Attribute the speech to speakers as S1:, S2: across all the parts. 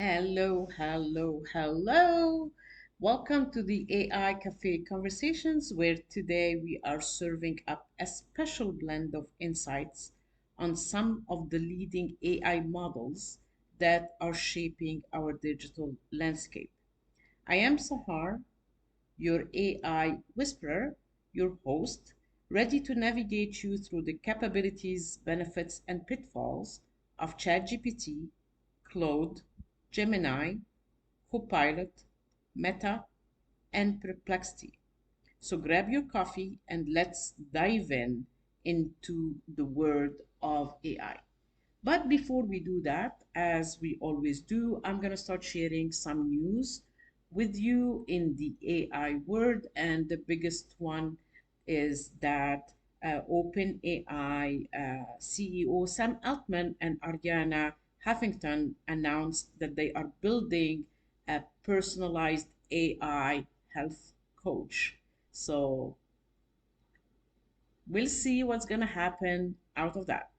S1: Hello, hello, hello. Welcome to the AI Cafe Conversations, where today we are serving up a special blend of insights on some of the leading AI models that are shaping our digital landscape. I am Sahar, your AI whisperer, your host, ready to navigate you through the capabilities, benefits, and pitfalls of ChatGPT, Claude, Gemini, Copilot, Meta, and Perplexity. So grab your coffee and let's dive in into the world of AI. But before we do that, as we always do, I'm going to start sharing some news with you in the AI world. And the biggest one is that OpenAI CEO Sam Altman and Ariana Huffington announced that they are building a personalized AI health coach. So we'll see what's going to happen out of that.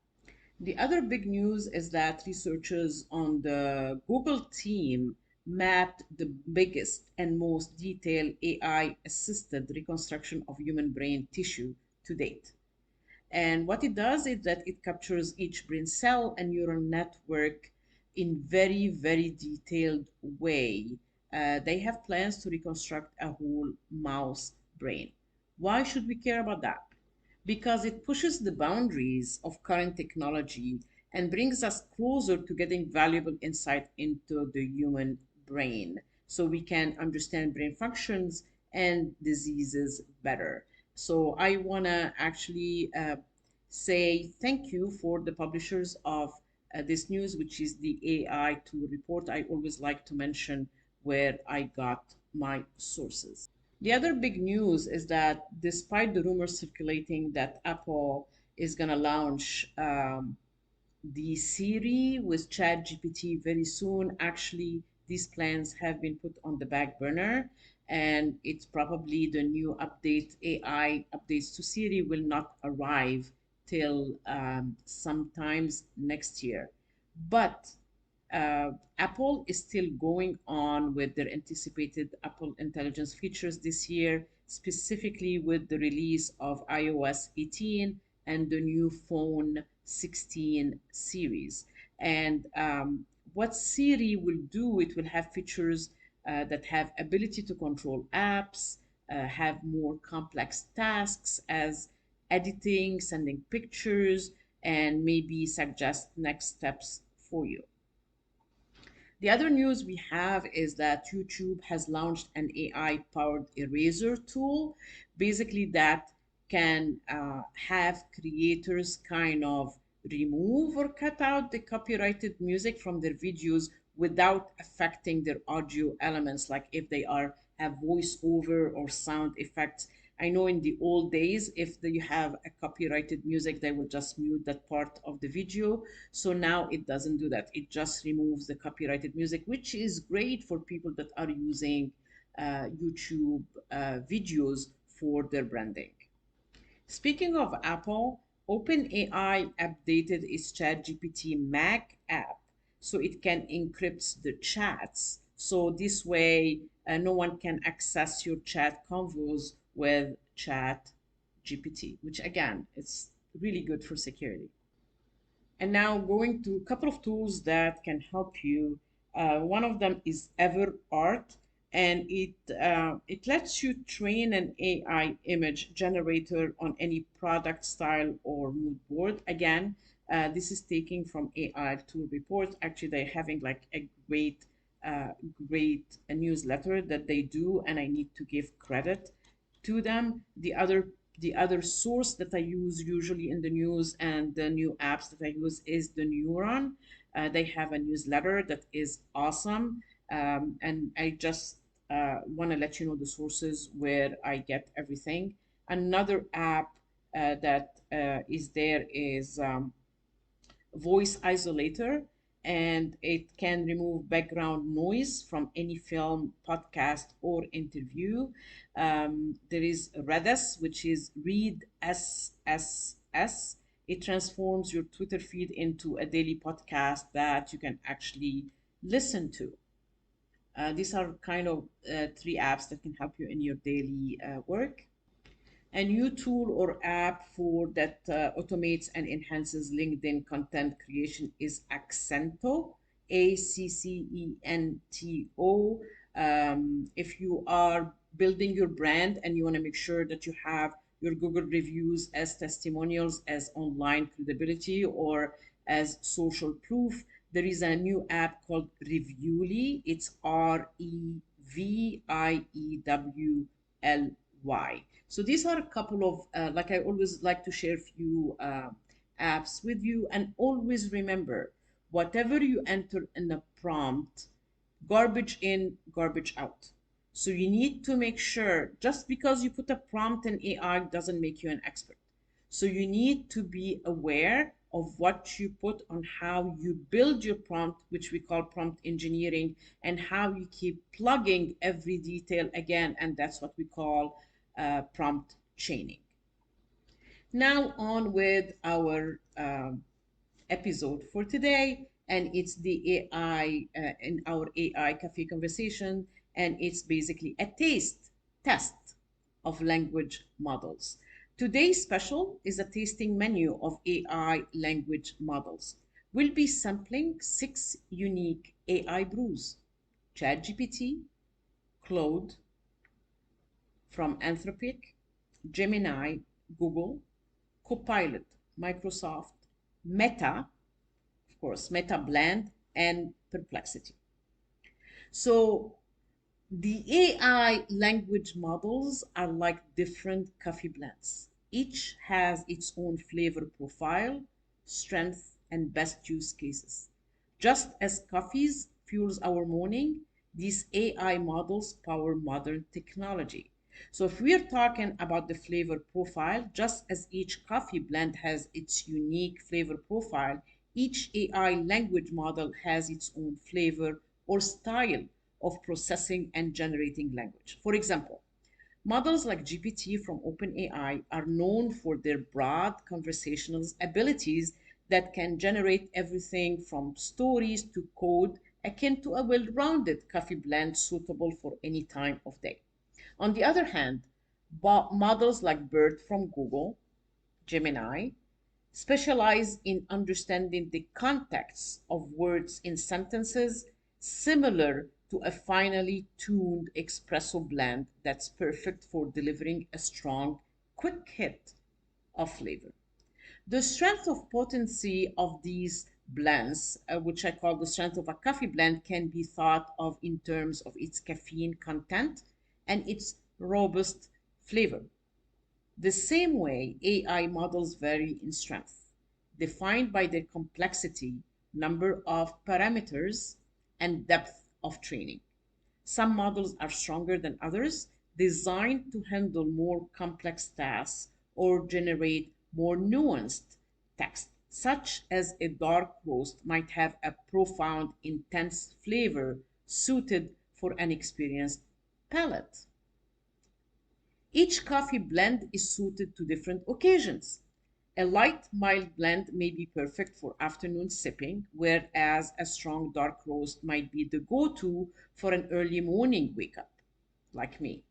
S1: The other big news is that researchers on the Google team mapped the biggest and most detailed AI assisted reconstruction of human brain tissue to date. And what it does is that it captures each brain cell and neural network in very, very detailed way. They have plans to reconstruct a whole mouse brain. Why should we care about that? Because it pushes the boundaries of current technology and brings us closer to getting valuable insight into the human brain so we can understand brain functions and diseases better. So I want to actually say thank you for the publishers of this news, which is the AI Tool Report. I always like to mention where I got my sources. The other big news is that despite the rumors circulating that Apple is going to launch the Siri with ChatGPT very soon, actually, these plans have been put on the back burner, and it's probably the new update, AI updates to Siri will not arrive till sometimes next year. But Apple is still going on with their anticipated Apple Intelligence features this year, specifically with the release of iOS 18 and the new phone 16 series. And what Siri will do, it will have features that have ability to control apps, have more complex tasks as editing, sending pictures, and maybe suggest next steps for you. The other news we have is that YouTube has launched an AI powered eraser tool, basically, that can have creators kind of remove or cut out the copyrighted music from their videos without affecting their audio elements, like if they are have voiceover or sound effects. I know in the old days, if you have a copyrighted music, they will just mute that part of the video. So now it doesn't do that. It just removes the copyrighted music, which is great for people that are using YouTube videos for their branding. Speaking of Apple, OpenAI updated its ChatGPT Mac app so it can encrypt the chats. So this way, no one can access your chat convos with ChatGPT, which again, it's really good for security. And now going to a couple of tools that can help you. One of them is EverArt, and it lets you train an AI image generator on any product style or mood board. Again, this is taking from AI Tool Report. Actually, they're having like a uh, great newsletter that they do, and I need to give credit to them. The other source that I use usually in the news and the new apps that I use is the Neuron. They have a newsletter that is awesome, and I just want to let you know the sources where I get everything. Another app that is there is Voice Isolator, and it can remove background noise from any film, podcast, or interview. There is Redis, which is Read SSS. It transforms your Twitter feed into a daily podcast that you can actually listen to. These are kind of three apps that can help you in your daily work. A new tool or app for that automates and enhances LinkedIn content creation is Accento, Accento. If you are building your brand and you want to make sure that you have your Google reviews as testimonials, as online credibility, or as social proof, there is a new app called Reviewly. It's Reviewly. So these are a couple of, like I always like to share a few apps with you, and always remember, whatever you enter in a prompt, garbage in, garbage out. So you need to make sure, just because you put a prompt in AI doesn't make you an expert. So you need to be aware of what you put, on how you build your prompt, which we call prompt engineering, and how you keep plugging every detail again, and that's what we call prompt chaining. Now on with our episode for today, and it's the AI in our AI cafe conversation, and it's basically a test of language models. Today's special is a tasting menu of AI language models. We'll be sampling 6 unique AI brews: ChatGPT, Claude from Anthropic, Gemini, Google, Copilot, Microsoft, Meta, of course, Meta Blend, and Perplexity. So the AI language models are like different coffee blends. Each has its own flavor profile, strength, and best use cases. Just as coffees fuels our morning, these AI models power modern technology. So if we're talking about the flavor profile, just as each coffee blend has its unique flavor profile, each AI language model has its own flavor or style of processing and generating language. For example, models like GPT from OpenAI are known for their broad conversational abilities that can generate everything from stories to code, akin to a well-rounded coffee blend suitable for any time of day. On the other hand, models like BERT from Google, Gemini, specialize in understanding the context of words in sentences, similar to a finely tuned espresso blend that's perfect for delivering a strong, quick hit of flavor. The strength of potency of these blends, which I call the strength of a coffee blend, can be thought of in terms of its caffeine content and its robust flavor. The same way AI models vary in strength, defined by their complexity, number of parameters, and depth of training. Some models are stronger than others, designed to handle more complex tasks or generate more nuanced text, such as a dark roast might have a profound, intense flavor suited for an experienced palate. Each coffee blend is suited to different occasions. A light, mild blend may be perfect for afternoon sipping, whereas a strong dark roast might be the go-to for an early morning wake-up, like me.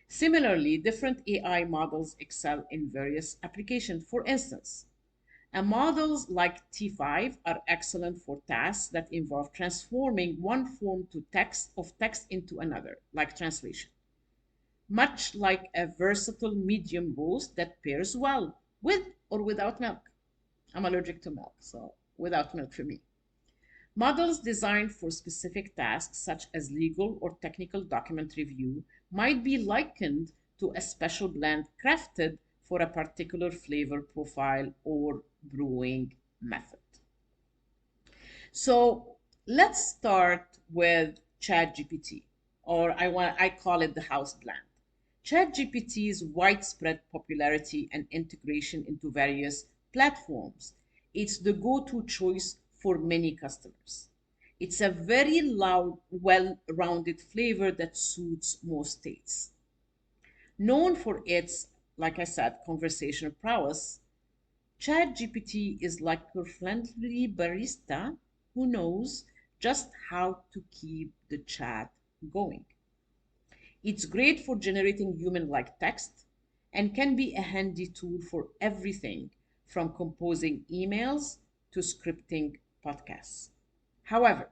S1: Similarly, different AI models excel in various applications. For instance, models like T5 are excellent for tasks that involve transforming one form to text into another, like translation, much like a versatile medium roast that pairs well with or without milk. I'm allergic to milk, so without milk for me. Models designed for specific tasks, such as legal or technical document review, might be likened to a special blend crafted for a particular flavor profile or brewing method. So let's start with ChatGPT, or I call it the house blend. ChatGPT's widespread popularity and integration into various platforms. It's the go-to choice for many customers. It's a very loud, well-rounded flavor that suits most tastes. Known for its, like I said, conversational prowess, ChatGPT is like your friendly barista who knows just how to keep the chat going. It's great for generating human-like text and can be a handy tool for everything from composing emails to scripting podcasts. However,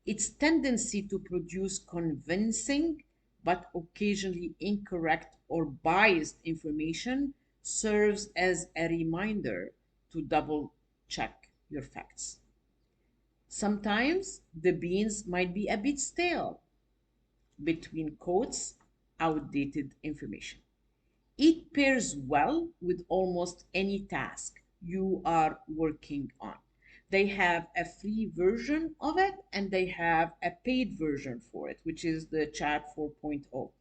S1: its tendency to produce convincing but occasionally incorrect or biased information serves as a reminder to double check your facts. Sometimes the beans might be a bit stale, between quotes, outdated information. It pairs well with almost any task you are working on. They have a free version of it and they have a paid version for it, which is the Chat 4.0.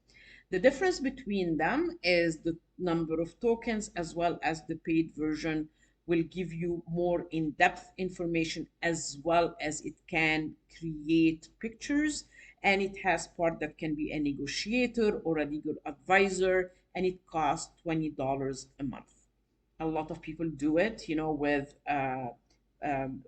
S1: The difference between them is the number of tokens, as well as the paid version will give you more in-depth information, as well as it can create pictures, and it has part that can be a negotiator or a legal advisor, and it costs $20 a month. A lot of people do it,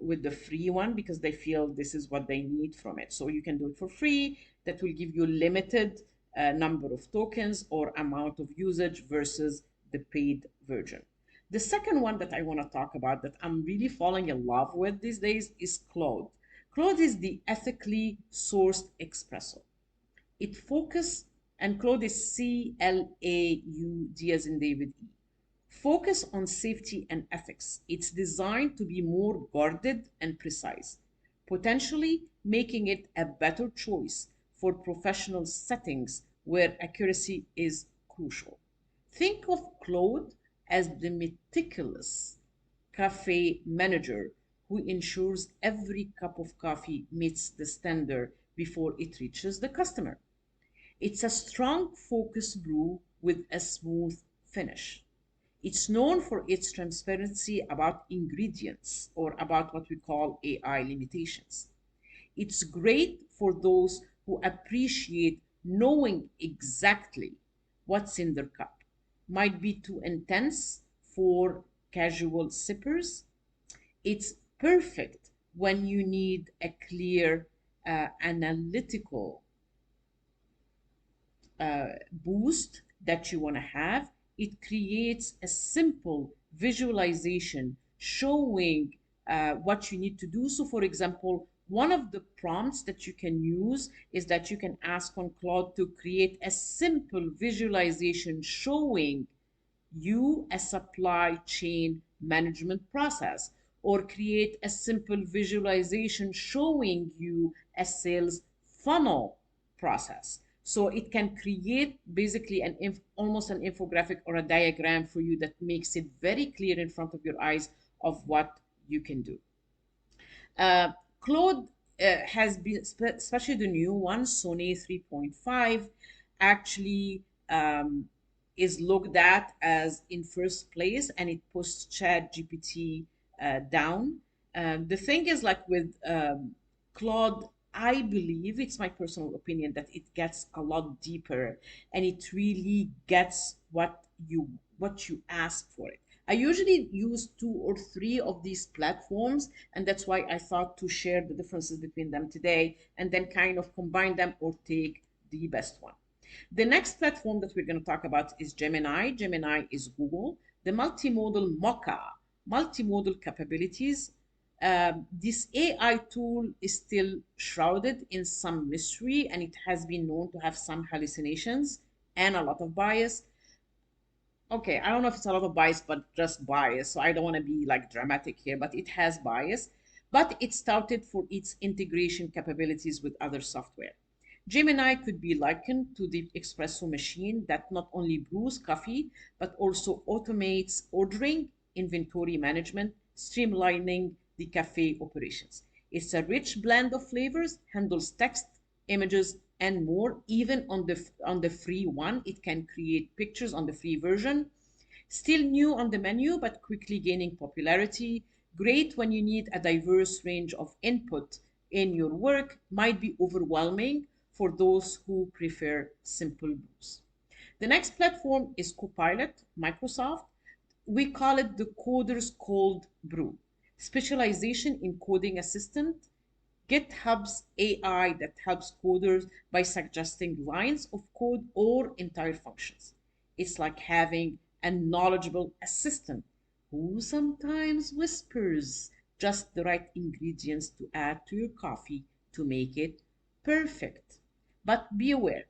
S1: with the free one because they feel this is what they need from it. So you can do it for free. That will give you limited number of tokens or amount of usage versus the paid version. The second one that I want to talk about that I'm really falling in love with these days is Claude. Claude is the ethically sourced espresso. It focus, and Claude is CLAUD as in David E. Focus on safety and ethics. It's designed to be more guarded and precise, potentially making it a better choice for professional settings where accuracy is crucial. Think of Claude as the meticulous cafe manager who ensures every cup of coffee meets the standard before it reaches the customer. It's a strong focus brew with a smooth finish. It's known for its transparency about ingredients or about what we call AI limitations. It's great for those who appreciate knowing exactly what's in their cup. Might be too intense for casual sippers. It's perfect when you need a clear, analytical boost that you want to have. It creates a simple visualization showing what you need to do. So, for example, one of the prompts that you can use is that you can ask on Claude to create a simple visualization showing you a supply chain management process, or create a simple visualization showing you a sales funnel process. So it can create basically almost an infographic or a diagram for you that makes it very clear in front of your eyes of what you can do. Claude has been, especially the new one, Sony 3.5, actually is looked at as in first place, and it puts ChatGPT down. The thing is, like with Claude, I believe, it's my personal opinion, that it gets a lot deeper and it really gets what you ask for it. I usually use two or three of these platforms, and that's why I thought to share the differences between them today and then kind of combine them or take the best one. The next platform that we're going to talk about is Gemini. Gemini is Google. The multimodal Mocha, multimodal capabilities. This AI tool is still shrouded in some mystery, and it has been known to have some hallucinations and a lot of bias. Okay, I don't know if it's a lot of bias, but just bias. So I don't want to be like dramatic here, but it has bias. But it started for its integration capabilities with other software. Gemini could be likened to the espresso machine that not only brews coffee, but also automates ordering, inventory management, streamlining the cafe operations. It's a rich blend of flavors, handles text, images, and more. Even on the free one, it can create pictures on the free version. Still new on the menu, but quickly gaining popularity. Great when you need a diverse range of input in your work. Might be overwhelming for those who prefer simple brews. The next platform is Copilot, Microsoft. We call it the coder's cold brew. Specialization in coding assistant GitHub's AI that helps coders by suggesting lines of code or entire functions. It's like having a knowledgeable assistant who sometimes whispers just the right ingredients to add to your coffee to make it perfect. But be aware,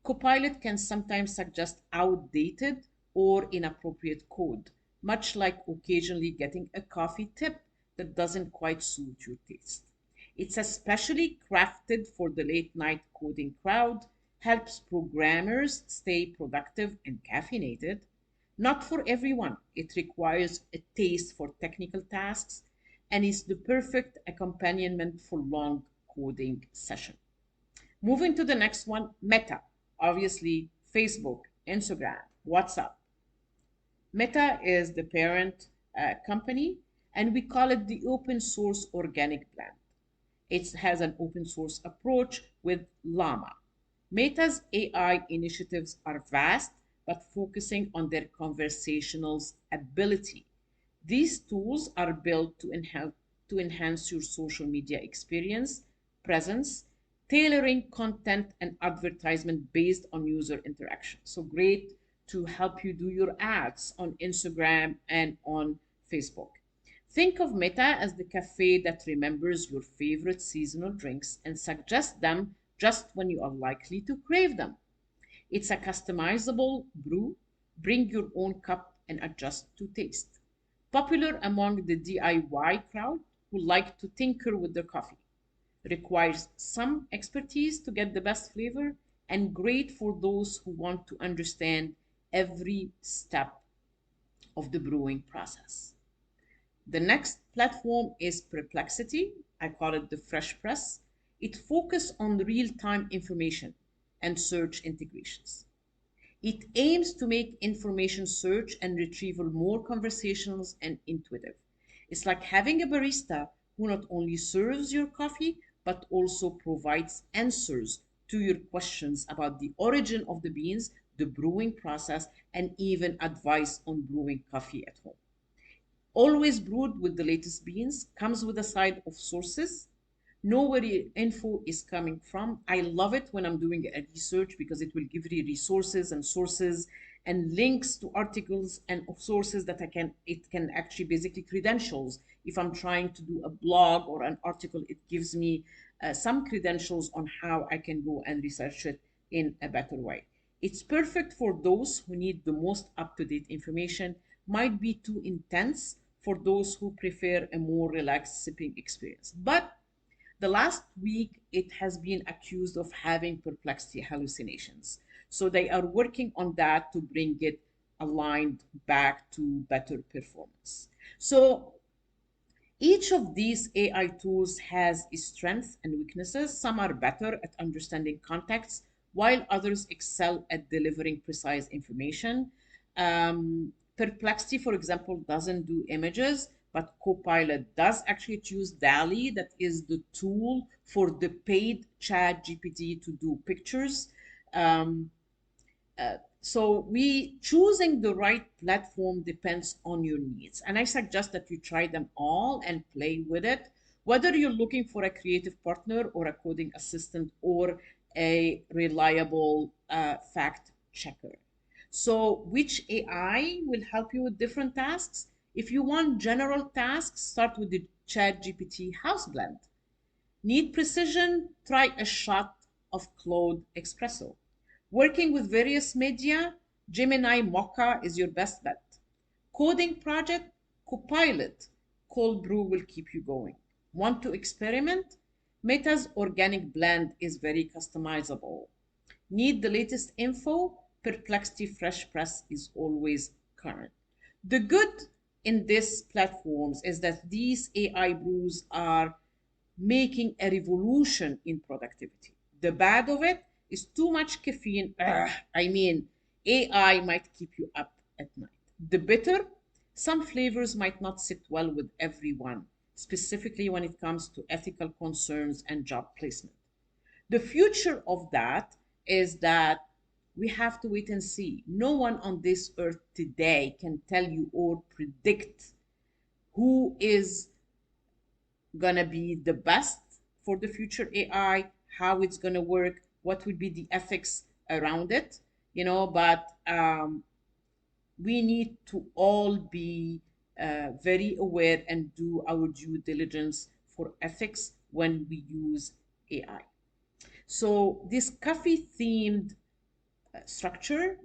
S1: Copilot can sometimes suggest outdated or inappropriate code, much like occasionally getting a coffee tip that doesn't quite suit your taste. It's especially crafted for the late night coding crowd, helps programmers stay productive and caffeinated. Not for everyone, it requires a taste for technical tasks and is the perfect accompaniment for long coding sessions. Moving to the next one, Meta. Obviously, Facebook, Instagram, WhatsApp. Meta is the parent company, and we call it the open source organic blend. It has an open source approach with Llama. Meta's AI initiatives are vast, but focusing on their conversational ability. These tools are built to enhance your social media experience, presence, tailoring content and advertisement based on user interaction. So great to help you do your ads on Instagram and on Facebook. Think of Meta as the cafe that remembers your favorite seasonal drinks and suggests them just when you are likely to crave them. It's a customizable brew. Bring your own cup and adjust to taste. Popular among the DIY crowd who like to tinker with their coffee. Requires some expertise to get the best flavor, and great for those who want to understand every step of the brewing process. The next platform is Perplexity. I call it the Fresh Press. It focuses on real-time information and search integrations. It aims to make information search and retrieval more conversational and intuitive. It's like having a barista who not only serves your coffee, but also provides answers to your questions about the origin of the beans, the brewing process, and even advice on brewing coffee at home. Always brewed with the latest beans, comes with a side of sources. Know where your info is coming from. I love it when I'm doing a research because it will give you resources and sources and links to articles and sources that it can actually basically credentials. If I'm trying to do a blog or an article, it gives me some credentials on how I can go and research it in a better way. It's perfect for those who need the most up-to-date information, might be too intense for those who prefer a more relaxed sipping experience. But the last week, it has been accused of having perplexity hallucinations. So they are working on that to bring it aligned back to better performance. So each of these AI tools has its strengths and weaknesses. Some are better at understanding context, while others excel at delivering precise information. Perplexity, for example, doesn't do images, but Copilot does actually choose DALI, that is the tool for the paid ChatGPT to do pictures. Um, so we choosing the right platform depends on your needs. And I suggest that you try them all and play with it, whether you're looking for a creative partner or a coding assistant or a reliable fact checker. So which AI will help you with different tasks? If you want general tasks, start with the ChatGPT House Blend. Need precision? Try a shot of Claude Espresso. Working with various media? Gemini Mocha is your best bet. Coding project? Copilot. Cold Brew will keep you going. Want to experiment? Meta's organic blend is very customizable. Need the latest info? Perplexity Fresh Press is always current. The good in these platforms is that these AI brews are making a revolution in productivity. The bad of it is too much caffeine. AI might keep you up at night. The bitter, some flavors might not sit well with everyone, specifically when it comes to ethical concerns and job placement. The future of that is that we have to wait and see. No one on this earth today can tell you or predict who is gonna be the best for the future AI, how it's going to work, what would be the ethics around it, but we need to all be very aware and do our due diligence for ethics when we use AI. So this coffee themed structure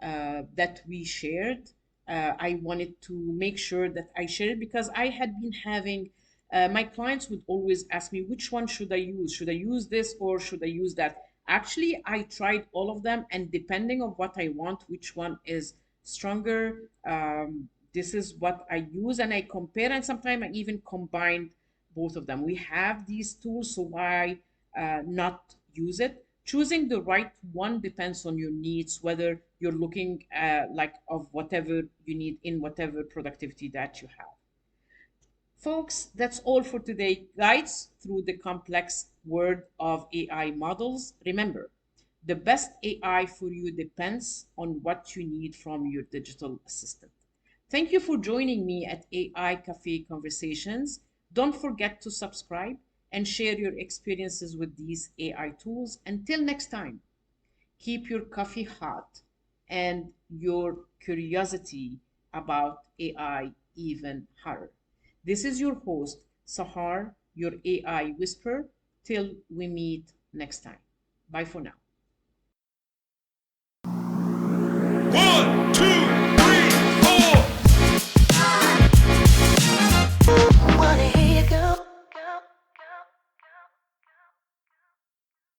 S1: that we shared. I wanted to make sure that I shared it because I had been having my clients would always ask me, which one should I use? Should I use this or should I use that? Actually, I tried all of them, and depending on what I want, which one is stronger, this is what I use, and I compare, and sometimes I even combine both of them. We have these tools, so why not use it? Choosing the right one depends on your needs, whether you're looking like of whatever you need in whatever productivity that you have. Folks, that's all for today. Guides through the complex world of AI models. Remember, the best AI for you depends on what you need from your digital assistant. Thank you for joining me at AI Cafe Conversations. Don't forget to subscribe and share your experiences with these AI tools. Until next time, keep your coffee hot and your curiosity about AI even hotter. This is your host, Sahar, your AI whisperer. Till we meet next time. Bye for now.
S2: One.